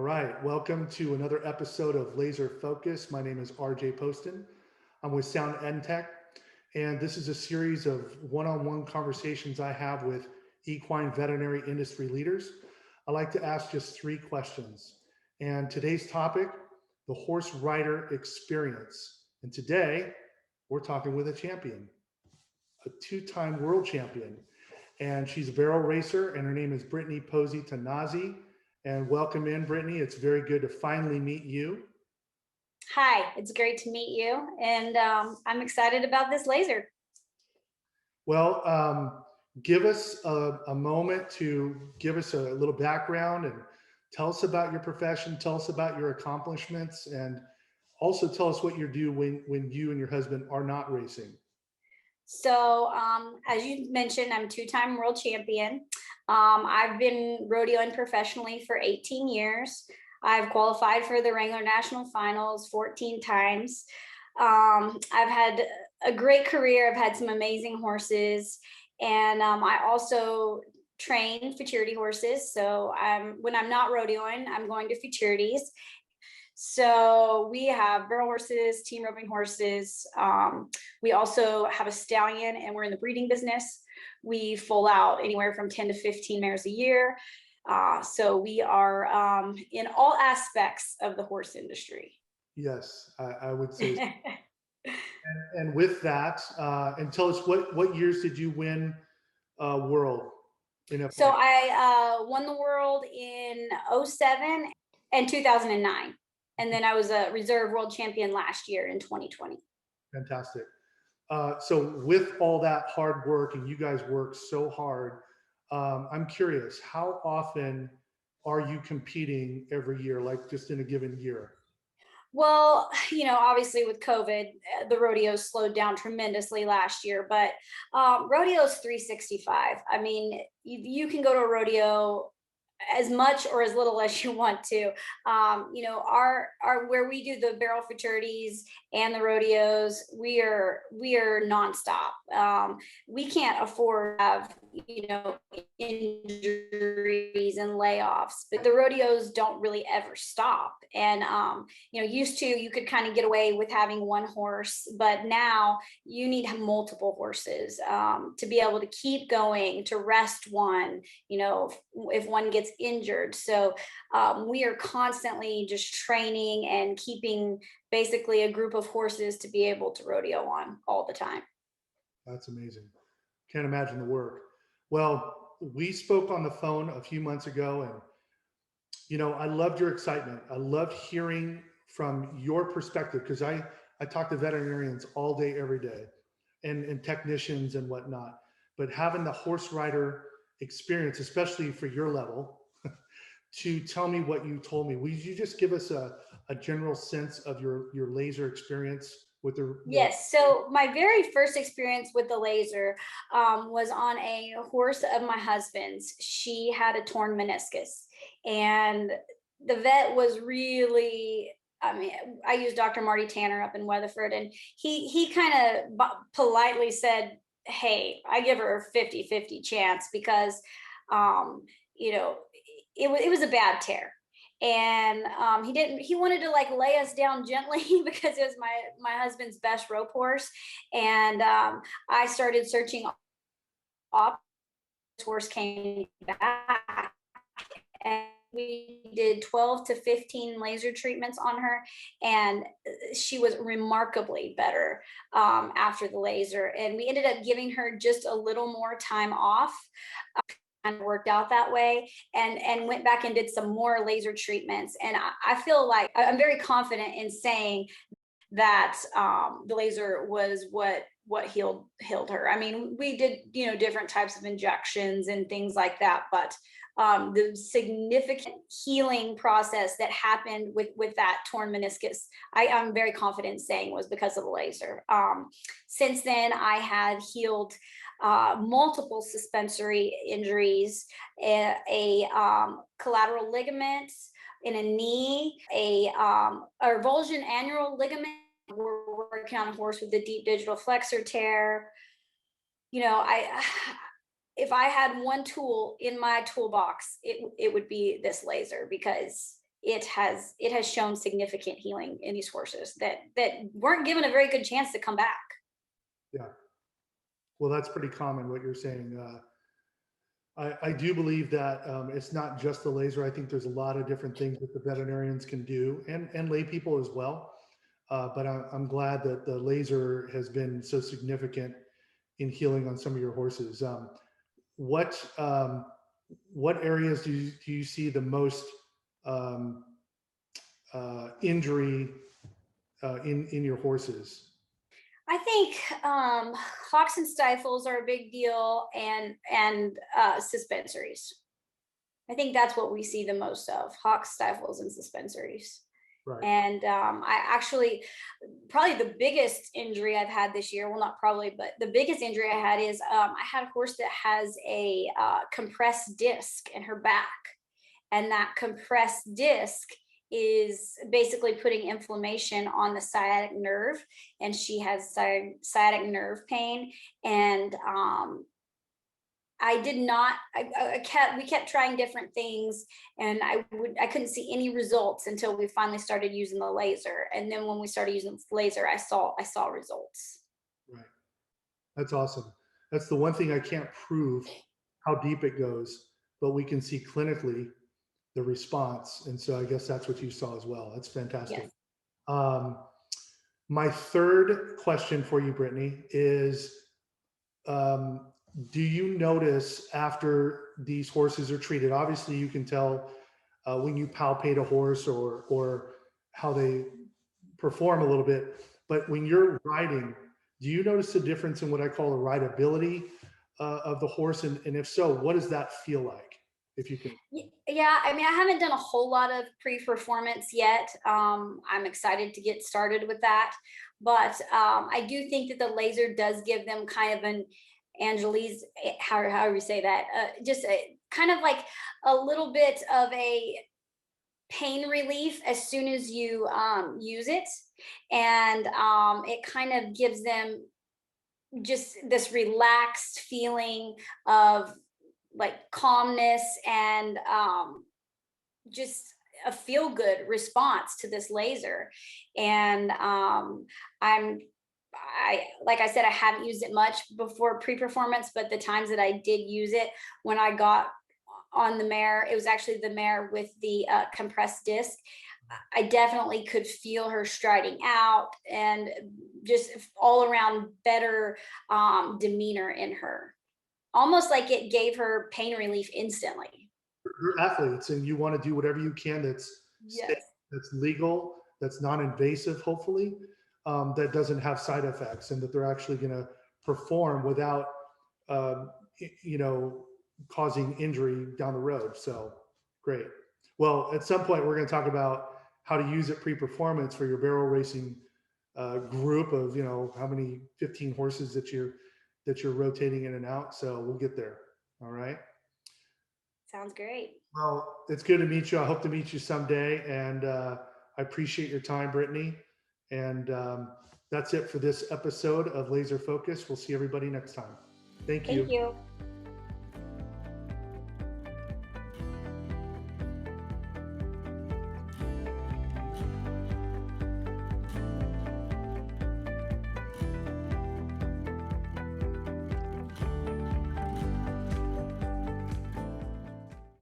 right, welcome to another episode of Laser Focus. My name is RJ Poston. I'm with Sound EdTech, and this is a series of one-on-one conversations I have with equine veterinary industry leaders. I like to ask just three questions. And today's topic, the horse rider experience. And today, we're talking with a champion, a two-time world champion. And she's a barrel racer, and her name is Brittany Pozzi Tonozzi. And welcome in, Brittany. It's very good to finally meet you. Hi, it's great to meet you, and I'm excited about this laser. Well, give us a moment to give us a little background and tell us about your profession, tell us about your accomplishments, and also tell us what you do when you and your husband are not racing. So, as you mentioned, I'm a two-time world champion. I've been rodeoing professionally for 18 years. I've qualified for the Wrangler National Finals 14 times. I've had a great career. I've had some amazing horses, and I also train futurity horses. So when I'm not rodeoing, I'm going to futurities. So we have barrel horses, team roping horses. We also have a stallion, and we're in the breeding business. We foal out anywhere from 10 to 15 mares a year. So we are in all aspects of the horse industry. Yes, I would say so. And with that, and tell us what years did you win world in a So I won the world in 07 and 2009. And then I was a reserve world champion last year in 2020. Fantastic. So with all that hard work, and you guys work so hard, I'm curious, how often are you competing every year, like just in a given year? Well, obviously with COVID, the rodeos slowed down tremendously last year, but rodeo's 365. I mean, you can go to a rodeo as much or as little as you want to. Our where we do the barrel futurities and the rodeos, we are nonstop. We can't afford to have injuries and layoffs, but the rodeos don't really ever stop. And used to you could kind of get away with having one horse, but now you need multiple horses to be able to keep going, to rest one, if one gets injured. So we are constantly just training and keeping basically a group of horses to be able to rodeo on all the time. That's amazing. Can't imagine the work. Well, we spoke on the phone a few months ago, and I loved your excitement. I loved hearing from your perspective because I talk to veterinarians all day, every day, and technicians and whatnot. But having the horse rider experience, especially for your level, to tell me what you told me. Would you just give us a general sense of your laser experience with the Yes. So my very first experience with the laser was on a horse of my husband's. She had a torn meniscus, and the vet was really. I mean, I used Dr. Marty Tanner up in Weatherford, and he kind of politely said, "Hey, I give her a 50-50 chance because, you know, it was a bad tear." And he wanted to like lay us down gently because it was my husband's best rope horse. And I started searching off. This horse came back, and we did 12 to 15 laser treatments on her, and she was remarkably better after the laser. And we ended up giving her just a little more time off, and worked out that way, and went back and did some more laser treatments. And I feel like I'm very confident in saying that the laser was what healed her. I mean, we did different types of injections and things like that, but the significant healing process that happened with that torn meniscus, I'm very confident in saying was because of the laser. Since then, I had healed multiple suspensory injuries, a collateral ligament in a knee, a revulsion annual ligament. We're working on a horse with a deep digital flexor tear. If I had one tool in my toolbox, it would be this laser, because it has shown significant healing in these horses that weren't given a very good chance to come back. Yeah. Well, that's pretty common what you're saying. I do believe that it's not just the laser. I think there's a lot of different things that the veterinarians can do, and lay people as well. But I'm glad that the laser has been so significant in healing on some of your horses. What what areas do you see the most um, injury in your horses? I think hawks and stifles are a big deal, and suspensories. I think that's what we see the most of: hawks, stifles, and suspensories. Right. And I actually, probably the biggest injury I've had this year, well, not probably, but the biggest injury I had is I had a horse that has a compressed disc in her back. And that compressed disc is basically putting inflammation on the sciatic nerve. And she has sciatic nerve pain. And I did not. We kept trying different things, and I couldn't see any results until we finally started using the laser. And then when we started using the laser, I saw results. Right. That's awesome. That's the one thing I can't prove how deep it goes, but we can see clinically the response. And so I guess that's what you saw as well. That's fantastic. Yes. Um, my third question for you, Brittany, is um, do you notice after these horses are treated? Obviously, you can tell when you palpate a horse or how they perform a little bit. But when you're riding, do you notice a difference in what I call the rideability of the horse? And if so, what does that feel like? If you can. Yeah, I mean, I haven't done a whole lot of pre-performance yet. I'm excited to get started with that, but I do think that the laser does give them kind of an Angeles, however you say that, just kind of like a little bit of a pain relief as soon as you use it, and it kind of gives them just this relaxed feeling of like calmness, and just a feel good response to this laser. And I'm I like I said, I haven't used it much before pre-performance, but the times that I did use it, when I got on the mare, it was actually the mare with the compressed disc. I definitely could feel her striding out, and just all around better demeanor in her, almost like it gave her pain relief instantly. You're athletes and you want to do whatever you can that's safe, Yes. that's legal, that's non-invasive, hopefully, that doesn't have side effects, and that they're actually going to perform without, um, you know, causing injury down the road. So great. Well, at some point we're going to talk about how to use it pre-performance for your barrel racing group of, how many 15 horses that you're rotating in and out. So we'll get there. All right. Sounds great. Well, it's good to meet you. I hope to meet you someday. And I appreciate your time, Brittany. And that's it for this episode of Laser Focus. We'll see everybody next time. Thank Thank you. you.